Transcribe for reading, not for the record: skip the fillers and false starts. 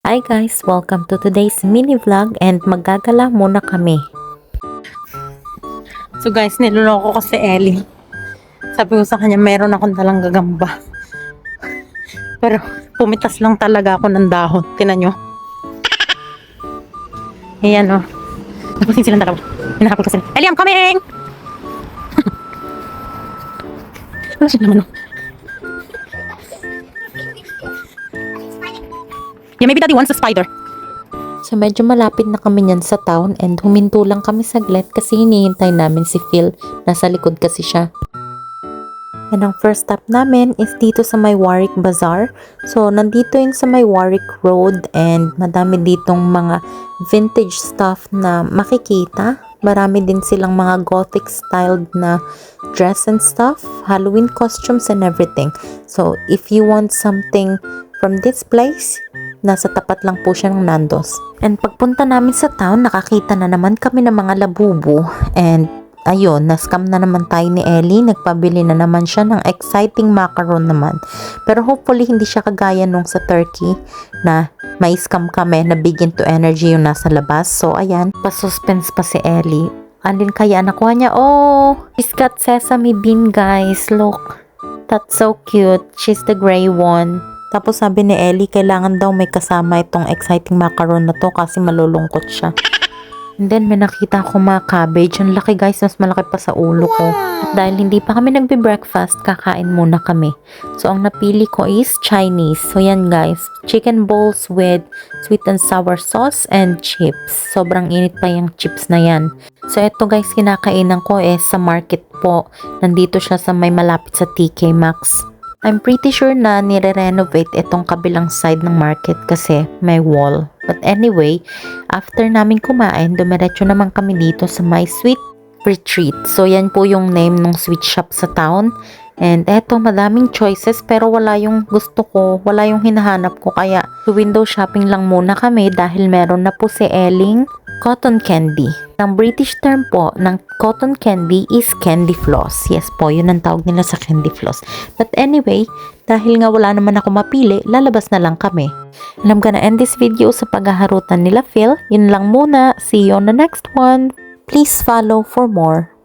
Hi guys! Welcome to today's mini vlog and maggagala muna kami. So guys, niloloko ko si Ellie. Sabi ko sa kanya, meron akong dalang gagamba. Pero pumitas lang talaga ako ng dahon. Tingnan nyo. Ayan o. Napusin silang dalawa. Hinahabol ko sila. Ellie, I'm coming! Wala siya naman o. Yeah, maybe daddy wants a spider. So medyo malapit na kami niyan sa town and huminto lang kami saglit kasi hinihintay namin si Phil. Nasa likod kasi siya. And ang first stop namin is dito sa may Warwick Bazaar. So nandito yung sa may Warwick Road and madami ditong mga vintage stuff na makikita. Marami din silang mga gothic styled na dress and stuff, Halloween costumes and everything. So if you want something from this place, nasa tapat lang po siya ng Nando's. And pagpunta namin sa town, nakakita na naman kami ng mga labubo. And ayun, na-scam na naman tayo ni Ellie. Nagpabili na naman siya ng exciting macaron naman. Pero hopefully hindi siya kagaya nung sa Turkey na may scam kami na begin to energy yung nasa labas. So ayan, pa-suspense pa si Ellie. Alin kaya nakuha niya? Oh, she's got sesame bean guys. Look, that's so cute. She's the gray one. Tapos sabi ni Ellie, kailangan daw may kasama itong exciting macaron na to kasi malulungkot siya. And then may nakita ako mga cabbage. Ang laki guys, mas malaki pa sa ulo ko. At dahil hindi pa kami nagbe-breakfast, kakain muna kami. So ang napili ko is Chinese. So yan guys, chicken balls with sweet and sour sauce and chips. Sobrang init pa yung chips na yan. So eto guys, kinakainan ko sa market po. Nandito siya sa may malapit sa TK Maxx. I'm pretty sure na nire-renovate itong kabilang side ng market kasi may wall. But anyway, after namin kumain, dumiretso naman kami dito sa my sweet retreat. So yan po yung name ng sweet shop sa town. And eto, madaming choices pero wala yung gusto ko, wala yung hinahanap ko. Kaya window shopping lang muna kami dahil meron na po si Elling cotton candy. Ang British term po ng cotton candy is candy floss. Yes po, yun ang tawag nila sa candy floss. But anyway, dahil nga wala naman ako mapili, lalabas na lang kami. And I'm gonna end this video sa paghaharutan nila Phil. Yun lang muna. See you on the next one. Please follow for more.